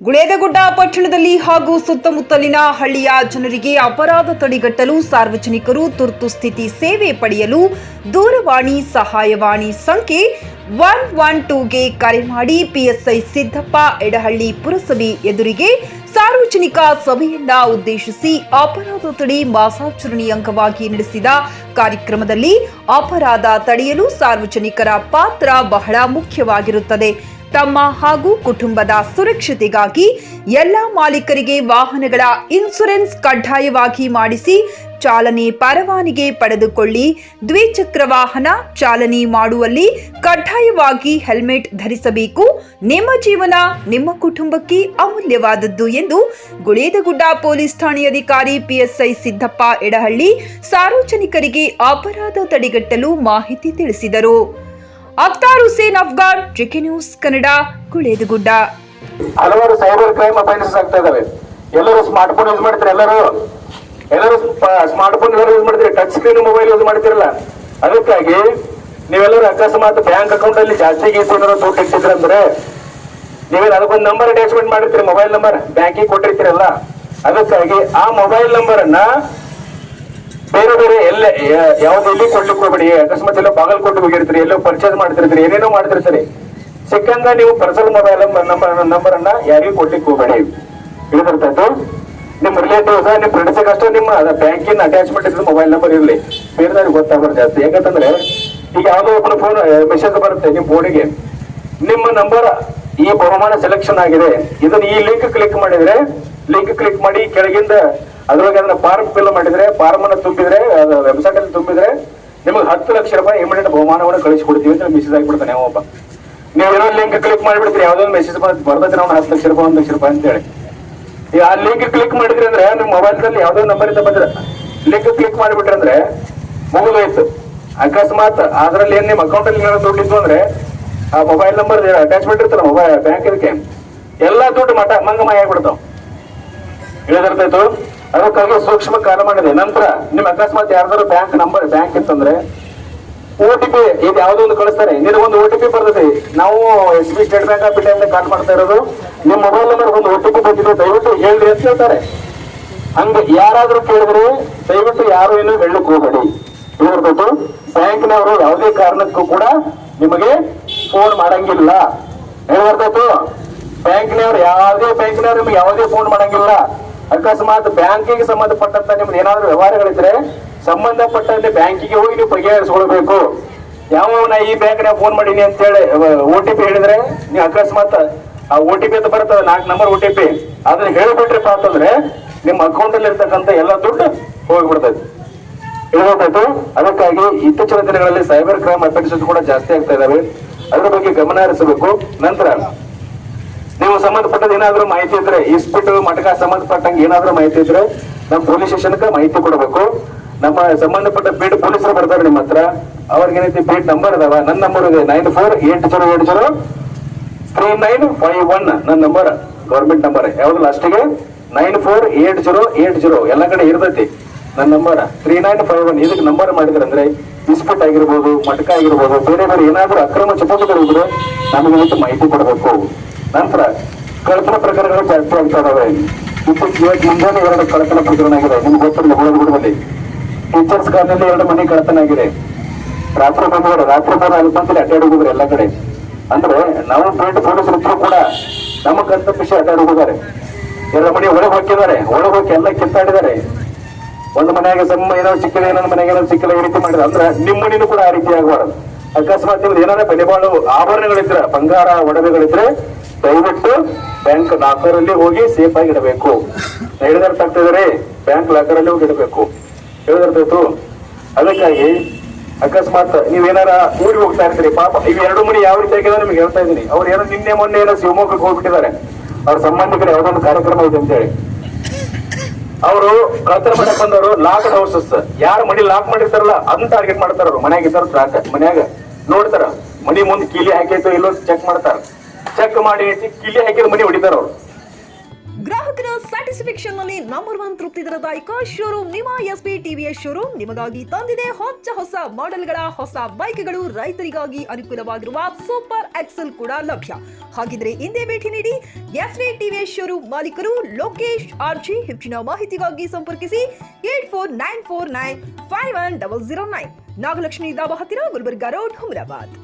ಗುಳೇದಗುಡ್ಡ ಪಟ್ಟಣದಲ್ಲಿ ಹಾಗೂ ಸುತ್ತಮುತ್ತಲಿನ ಹಳ್ಳಿಯ ಜನರಿಗೆ ಅಪರಾಧ ತಡೆಗಟ್ಟಲು ಸಾರ್ವಜನಿಕರು ತುರ್ತು ಸ್ಥಿತಿ ಸೇವೆ ಪಡೆಯಲು ದೂರವಾಣಿ ಸಹಾಯವಾಣಿ ಸಂಖ್ಯೆ 112ಗೆ ಕರೆ ಮಾಡಿ ಪಿಎಸ್ಐ ಸಿದ್ದಪ್ಪ ಎಡಹಳ್ಳಿ ಪುರಸಭೆ ಎದುರಿಗೆ ಸಾರ್ವಜನಿಕ ಸಭೆಯನ್ನ ಉದ್ದೇಶಿಸಿ ಅಪರಾಧ ತಡೆ ಮಾಸಾಚರಣೆ ಅಂಗವಾಗಿ ನಡೆಸಿದ ಕಾರ್ಯಕ್ರಮದಲ್ಲಿ ಅಪರಾಧ ತಡೆಯಲು ಸಾರ್ವಜನಿಕರ ಪಾತ್ರ ಬಹಳ ಮುಖ್ಯವಾಗಿರುತ್ತದೆ. ತಮ್ಮ ಹಾಗೂ ಕುಟುಂಬದ ಸುರಕ್ಷತೆಗಾಗಿ ಎಲ್ಲ ಮಾಲೀಕರಿಗೆ ವಾಹನಗಳ ಇನ್ಶೂರೆನ್ಸ್ ಕಡ್ಡಾಯವಾಗಿ ಮಾಡಿಸಿ ಚಾಲನೆ ಪರವಾನಗಿ ಪಡೆದುಕೊಳ್ಳಿ. ದ್ವಿಚಕ್ರ ವಾಹನ ಚಾಲನೆ ಮಾಡುವಲ್ಲಿ ಕಡ್ಡಾಯವಾಗಿ ಹೆಲ್ಮೆಟ್ ಧರಿಸಬೇಕು. ನಿಮ್ಮ ಜೀವನ ನಿಮ್ಮ ಕುಟುಂಬಕ್ಕೆ ಅಮೂಲ್ಯವಾದದ್ದು ಎಂದು ಗುಳೇದಗುಡ್ಡ ಪೊಲೀಸ್ ಠಾಣೆ ಅಧಿಕಾರಿ ಪಿಎಸ್ಐ ಸಿದ್ದಪ್ಪ ಎಡಹಳ್ಳಿ ಸಾರ್ವಜನಿಕರಿಗೆ ಅಪರಾಧ ತಡೆಗಟ್ಟಲು ಮಾಹಿತಿ ತಿಳಿಸಿದರು. Akhtar Hussain Afghan, GK news Kannada, Guledagudda. ಹಲವಾರು ಸೈಬರ್ ಕ್ರೈಮ್ ಅಫೆನ್ಸಸ್ ಆಗ್ತಾ ಇದಾವೆ. ಎಲ್ಲರೂ ಸ್ಮಾರ್ಟ್ ಫೋನ್ ಯೂಸ್ ಮಾಡ್ತಾರೆ, ಎಲ್ಲರೂ ಸ್ಮಾರ್ಟ್ ಫೋನ್ ಯೂಸ್ ಮಾಡ್ತೀರಿ, ಟಚ್ ಸ್ಕ್ರೀನ್ ಮೊಬೈಲ್ ಯೂಸ್ ಮಾಡ್ತಿರಲ್ಲ. ಅದಕ್ಕಾಗಿ ನೀವೆಲ್ಲರೂ ಅಕಸ್ಮಾತ್ ಬ್ಯಾಂಕ್ ಅಕೌಂಟ್ ಅಲ್ಲಿ ಜಾಸ್ತಿ ಏನಾದ್ರು ದುಡ್ಡು ಇಟ್ಟಿದ್ರಂದ್ರೆ ನೀವೇನು ಅದಕ್ಕೊಂದು ನಂಬರ್ ಅಟ್ಯಾಚ್ಮೆಂಟ್ ಮಾಡಿರ್ತೀರಿ, ಮೊಬೈಲ್ ನಂಬರ್ ಬ್ಯಾಂಕಿಗೆ ಕೊಟ್ಟಿರ್ತೀರಲ್ಲ. ಅದಕ್ಕಾಗಿ ಆ ಮೊಬೈಲ್ ನಂಬರ್ ಅನ್ನ ಬೇರೆ ಎಲ್ಲ ಯಾವ್ದು ಎಲ್ಲಿ ಕೊಡ್ಲಿಕ್ಕೆ ಹೋಗ್ಬೇಡಿ. ಅಕಸ್ಮಾತ್ ಎಲ್ಲ ಬಾಗಲಕೋಟೆ ಹೋಗಿರ್ತೀರಿ, ಎಲ್ಲೋ ಪರ್ಚೇಸ್ ಮಾಡ್ತಿರ್ತೀರಿ, ಏನೇನೋ ಮಾಡ್ತಿರ್ತೀರಿ. ಸಿಕ್ಕಂಗ ನೀವು ಪರ್ಸನಲ್ ಮೊಬೈಲ್ ನಂಬರ್ ಅನ್ನ ಯಾರಿಗೂ ಕೊಡ್ಲಿಕ್ಕೆ ಹೋಗ್ಬೇಡಿ. ಇಳಿದಿರ್ತೈತು ನಿಮ್ ರಿಲೇಟಿವ್ಸ್ ನಿಮ್ ಫ್ರೆಂಡ್ಸ್ ಅಷ್ಟೇ ನಿಮ್ಮ ಬ್ಯಾಂಕಿನ ಅಟ್ಯಾಚ್ಮೆಂಟ್ ಇದ್ರೆ ಮೊಬೈಲ್ ನಂಬರ್ ಇರಲಿ, ಬೇರೆದವ್ರಿಗೆ ಗೊತ್ತಾಗ್ಬಾರ್ದು ಜಾಸ್ತಿ. ಯಾಕಂತಂದ್ರೆ ಈಗ ಯಾವ್ದೋ ಒಬ್ಬನ ಫೋನ್ ಮೆಸೇಜ್ ಬರುತ್ತೆ ನಿಮ್ ಫೋನಿಗೆ, ನಿಮ್ಮ ನಂಬರ್ ಈ ಬಹುಮಾನ ಸೆಲೆಕ್ಷನ್ ಆಗಿದೆ, ಇದನ್ನ ಈ ಲಿಂಕ್ ಕ್ಲಿಕ್ ಮಾಡಿದ್ರೆ ಲಿಂಕ್ ಕ್ಲಿಕ್ ಮಾಡಿ ಕೆಳಗಿಂದ ಅದ್ರೊಳಗೆ ಅದನ್ನ ಫಾರ್ಮ್ ಫಿಲ್ ಮಾಡಿದ್ರೆ ಫಾರ್ಮ್ ಅನ್ನ ತುಂಬಿದ್ರೆ ವೆಬ್ಸೈಟ್ ಅಲ್ಲಿ ತುಂಬಿದ್ರೆ ನಿಮಗೆ 10 ಲಕ್ಷ ರೂಪಾಯಿ ಇಮಿಡಿಯೇಟ್ ಬಹುಮಾನವನ್ನು ಕಳಿಸಿಕೊಡ್ತೀವಿ ಅಂತ ಮೆಸೇಜ್ ಆಗಿಬಿಡ್ತಾನೆ ಒಬ್ಬ. ನೀವೇನೋ ಲಿಂಕ್ ಕ್ಲಿಕ್ ಮಾಡಿಬಿಡ್ತೀರಿ, ಯಾವ್ದೊಂದು ಮೆಸೇಜ್ ಬರ್ತದೆ ನಾವು 10 ಲಕ್ಷ ರೂಪಾಯಿ 1 ಲಕ್ಷ ರೂಪಾಯಿ ಅಂತ ಹೇಳಿ. ಆ ಲಿಂಕ್ ಕ್ಲಿಕ್ ಮಾಡಿದ್ರಿ ಅಂದ್ರೆ ನಿಮ್ಮ ಮೊಬೈಲ್ನಲ್ಲಿ ಯಾವ್ದೋ ನಂಬರ್ ಇಂದ ಬಂದ್ರೆ ಲಿಂಕ್ ಕ್ಲಿಕ್ ಮಾಡಿಬಿಟ್ರಿ ಅಂದ್ರೆ ಮುಗಿದೋಯ್ತು. ಅಕಸ್ಮಾತ್ ಅದ್ರಲ್ಲಿ ಏನ್ ನಿಮ್ಮ ಅಕೌಂಟ್ ಅಲ್ಲಿ ಏನಾದ್ರು ದುಡ್ಡು ಇತ್ತು ಅಂದ್ರೆ ಆ ಮೊಬೈಲ್ ನಂಬರ್ ಅಟ್ಯಾಚ್ಮೆಂಟ್ ಇರ್ತಲ್ಲ ಮೊಬೈಲ್ ಬ್ಯಾಂಕ್ ಇದಕ್ಕೆ ಎಲ್ಲಾ ದುಡ್ಡು ಮಂಗಮಾಯ ಆಗ್ಬಿಡ್ತಾವ. ಇಳಿದಿರ್ತೈತು. ಅದಕ್ಕಾಗಿ ಸೂಕ್ಷ್ಮ ಕಾಲ ಮಾಡಿದೆ. ನಂತರ ನಿಮ್ ಅಕಸ್ಮಾತ್ ಯಾರ್ದಾರು ಬ್ಯಾಂಕ್ ಇತ್ತಂದ್ರೆ OTP ಇದು ಯಾವ್ದೋ ಒಂದು ಕಳಿಸ್ತಾರೆ, ನಿನಗೊಂದು OTP ಬರ್ತದೆ. ನಾವು SB State Bank of India call ಮಾಡ್ತಾ ಇರೋದು, ನಿಮ್ ಮೊಬೈಲ್ ನಂಬರ್ ಒಂದು OTP ಬಂದಿದೆ, ದಯವಿಟ್ಟು ಹೇಳ್ರಿ ಅಂತ ಹೇಳ್ತಾರೆ. ಹಂಗ ಯಾರಾದ್ರೂ ಕೇಳಿದ್ರೆ ದಯವಿಟ್ಟು ಯಾರು ಏನು ಹೇಳಕ್ ಹೋಗಬೇಡಿ. ಇದಿರ್ತೈತು. ಬ್ಯಾಂಕ್ನವರು ಯಾವುದೇ ಕಾರಣಕ್ಕೂ ಕೂಡ ನಿಮಗೆ ಫೋನ್ ಮಾಡಂಗಿಲ್ಲ. ಹೇಳಿರ್ತೈತು. ಬ್ಯಾಂಕ್ನವ್ರು ನಿಮ್ಗೆ ಯಾವುದೇ ಫೋನ್ ಮಾಡಂಗಿಲ್ಲ. ಅಕಸ್ಮಾತ್ ಬ್ಯಾಂಕಿಗೆ ಸಂಬಂಧಪಟ್ಟಂತ ನಿಮ್ದು ಏನಾದ್ರು ವ್ಯವಹಾರಗಳಿದ್ರೆ ಸಂಬಂಧಪಟ್ಟಂತೆ ಬ್ಯಾಂಕಿಗೆ ಹೋಗಿ ನೀವು ಬಗೆಹರಿಸ್ಕೊಳ್ಬೇಕು. ಯಾವನ ಈ ಬ್ಯಾಂಕ್ನ ಫೋನ್ ಮಾಡೀನಿ ಅಂತ ಹೇಳಿ OTP ಹೇಳಿದ್ರೆ ನೀವು ಅಕಸ್ಮಾತ್ ಆ OTP ಅಂತ ಬರ್ತದೆ 4 ನಂಬರ್ OTP ಅದನ್ನ ಹೇಳಿಬಿಟ್ರಿಪ್ಪ ಅಂತಂದ್ರೆ ನಿಮ್ಮ ಅಕೌಂಟ್ ಅಲ್ಲಿ ಇರ್ತಕ್ಕಂಥ ಎಲ್ಲ ದುಡ್ಡು ಹೋಗ್ಬಿಡ್ತೈತಿ. ಹೇಳ್ಬೇಕಾಯ್ತು. ಅದಕ್ಕಾಗಿ ಇತ್ತೀಚಿನ ದಿನಗಳಲ್ಲಿ ಸೈಬರ್ ಕ್ರೈಮ್ ಅಫೆನ್ಸಸ್ ಕೂಡ ಜಾಸ್ತಿ ಆಗ್ತಾ ಇದಾವೆ. ಅದ್ರ ಬಗ್ಗೆ ಗಮನ ಹರಿಸಬೇಕು. ನಂತರ ನೀವು ಸಂಬಂಧಪಟ್ಟದ ಏನಾದ್ರೂ ಮಾಹಿತಿ ಇದ್ರೆ ಇಸ್ಪಿಟ್ಟು ಮಠಕ ಸಂಬಂಧಪಟ್ಟಂಗೆ ಏನಾದ್ರೂ ಮಾಹಿತಿ ಇದ್ರೆ ನಮ್ಮ ಪೊಲೀಸ್ ಸ್ಟೇಷನ್ಗೆ ಮಾಹಿತಿ ಕೊಡಬೇಕು. ನಮ್ಮ ಸಂಬಂಧಪಟ್ಟ ಬೀಟ್ ಪೊಲೀಸರು ಬರ್ತಾರೆ ನಿಮ್ಮ ಹತ್ರ, ಅವ್ರಿಗೆ ಏನೈತಿ ಬೀಟ್ ನಂಬರ್ ಅದಾವ. ನನ್ನ ನಂಬರ್ ಇದೆ 9480803951. ನನ್ನ ನಂಬರ್ ಗೌರ್ಮೆಂಟ್ ನಂಬರ್ ಯಾವ್ದು ಲಾಸ್ಟಿಗೆ 948080 ಎಲ್ಲ ಕಡೆ ಇರ್ತೈತಿ. ನನ್ನ ನಂಬರ್ 3951. ಇದಕ್ಕೆ ನಂಬರ್ ಮಾಡಿದ್ರಂದ್ರೆ ಇಸ್ಪಿಟ್ ಆಗಿರ್ಬೋದು, ಮಟಕ ಆಗಿರ್ಬೋದು, ಬೇರೆ ಏನಾದ್ರೂ ಅಕ್ರಮ ಚಟುವಟಿಕೆಗಳಿದ್ರೆ ನಮಗೆ ಮಾಹಿತಿ ಕೊಡಬೇಕು. ನಂತರ ಕಳ್ಳತನ ಪ್ರಕರಣಗಳು ಜಾಸ್ತಿ ಆಗ್ತಾ ಇದಾವೆ. ಇವತ್ತು ಮುಂಜಾನೆ 2 ಕಳ್ಳತನ ಪ್ರಕರಣ ಆಗಿದೆ. ನಿಮ್ಗೆ ಗೊತ್ತಿಲ್ಲ, ಗುಳೇದಗುಡ್ಡದಲ್ಲಿ ಟೀಚರ್ಸ್ ಕಾಲದಲ್ಲಿ 2 ಮನೆ ಕಳ್ಳತನ ಆಗಿದೆ. ರಾತ್ರಿ ಅಲ್ಪಂತಲ್ಲಿ ಅಡ್ಡಾಡಿ ಹೋಗಿದ್ರೆ ಎಲ್ಲ ಕಡೆ. ಅಂದ್ರೆ ನಾವು ಪೇಟೆ ಪೊಲೀಸರು ಇದ್ರು ಕೂಡ ನಮ್ಮ ಕರ್ತವ್ಯ ಅಡ್ಡಾಡಿ ಹೋಗಿದ್ದಾರೆ. 2 ಮನೆ ಒಳಗೆ ಹೋಗಿದ್ದಾರೆ, ಒಳಗೆ ಹೋಗಿ ಎಲ್ಲ ಕಿತ್ತಾಡಿದ್ದಾರೆ. ಒಂದು ಮನೆಯಾಗ ಏನೋ ಸಿಕ್ಕಿದೆ, ಇನ್ನೊಂದು ಮನೆಯಾಗ ಏನೋ ಸಿಕ್ಕಿಲ್ಲ, ಈ ರೀತಿ ಮಾಡಿದ್ರೆ ಅಂದ್ರೆ ನಿಮ್ಮ ಮನೆಯೂ ಕೂಡ ಆ ರೀತಿ ಆಗಬಾರದು. ಅಕಸ್ಮಾತ್ ನಿಮ್ದು ಏನಾದ್ರೆ ಬೆಲೆಬಾಳು ಆಭರಣಗಳಿದ್ರೆ, ಬಂಗಾರ ಒಡವೆಗಳಿದ್ರೆ ದಯವಿಟ್ಟು ಬ್ಯಾಂಕ್ ಲಾಕರ್ ಅಲ್ಲಿ ಹೋಗಿ ಸೇಫ್ ಆಗಿ ಇಡಬೇಕು. ಹೇಳಿದಾರೆ ತಗ್ತಿದ್ದಾರೆ, ಬ್ಯಾಂಕ್ ಲಾಕರ್ ಅಲ್ಲಿ ಹೋಗಿ ಇಡಬೇಕು. ಹೇಳಿದಿರ್ತೈತು. ಅದಕ್ಕಾಗಿ ಅಕಸ್ಮಾತ್ ನೀವೇನಾರ ಊರಿಗೆ ಹೋಗ್ತಾ ಇರ್ತೀರಿ, ಪಾಪ ಇವ್ 2 ಮನೆ ಯಾವ ರೀತಿ ಆಗಿದೆ ನಿಮ್ಗೆ ಹೇಳ್ತಾ ಇದ್ದೀನಿ. ಅವ್ರು ಏನೋ ಮೊನ್ನೆ ಏನೋ ಶಿವಮೊಗ್ಗಕ್ಕೆ ಹೋಗ್ಬಿಟ್ಟಿದ್ದಾರೆ. ಅವ್ರ ಸಂಬಂಧಿಕರು ಯಾವ್ದೊಂದು ಕಾರ್ಯಕ್ರಮ ಇದೆ ಅಂತ ಹೇಳಿ ಅವರು ಕಳ್ತನ ಮಾಡಕ್ ಬಂದವರು ಲಾಕ್ ಹೌಸಸ್ ಯಾರು ಮನಿ ಲಾಕ್ ಮಾಡಿರ್ತಾರಲ್ಲ ಅದನ್ನ ಟಾರ್ಗೆಟ್ ಮಾಡ್ತಾರ. ಅವ್ರು ಮನ್ಯಾಗ ಮನ್ಯಾಗ ನೋಡ್ತಾರ, ಮನಿ ಮುಂದೆ ಕೀಲಿ ಹಾಕೈತೋ ಇಲ್ಲೋ ಚೆಕ್ ಮಾಡ್ತಾರ. ಚೆಕ್ ಮಾಡಿ ಕಿಲ್ಲಿ ಹಾಕಿದ ಮನಿ ಹೊಡಿತಾರ ಅವ್ರು. ಗ್ರಾಹಕರ ಸ್ಯಾಟಿಸ್ಫ್ಯಾಕ್ಷನ್ ಸೆಲೆಕ್ಷನ್ ನಲ್ಲಿ ನಂಬರ್ 1 ತೃಪ್ತಿದಾಯಕ ಶೋರೂಮ್ ನಿಮ್ಮ ಎಸ್ಪಿ ಟಿವಿಎಸ್ ಶೋರೂಮ್ ನಿಮಗಾಗಿ ತಂದಿದೆ ಹೊಸ ಮಾಡೆಲ್ಗಳ ಹೊಸ ಬೈಕ್ಗಳು. ರೈತರಿಗಾಗಿ ಅನುಕೂಲವಾಗಿರುವ ಸೂಪರ್ ಎಕ್ಸೆಲ್ ಕೂಡ ಲಭ್ಯ. ಹಾಗಿದ್ರೆ ಹಿಂದೆ ಭೇಟಿ ನೀಡಿ ಎಸ್ಪಿ ಟಿವಿಎಸ್ ಶೋರೂಮ್ ಮಾಲೀಕರು ಲೋಕೇಶ್ ಆರ್ಜಿ. ಹೆಚ್ಚಿನ ಮಾಹಿತಿಗಾಗಿ ಸಂಪರ್ಕಿಸಿ 8494951009. ನಾಗಲಕ್ಷ್ಮಿ ದಾಬಾ ಹತ್ತಿರ, ಗುಲ್ಬರ್ಗಾ ರೋಡ್, ಹುಮರಾಬಾದ್.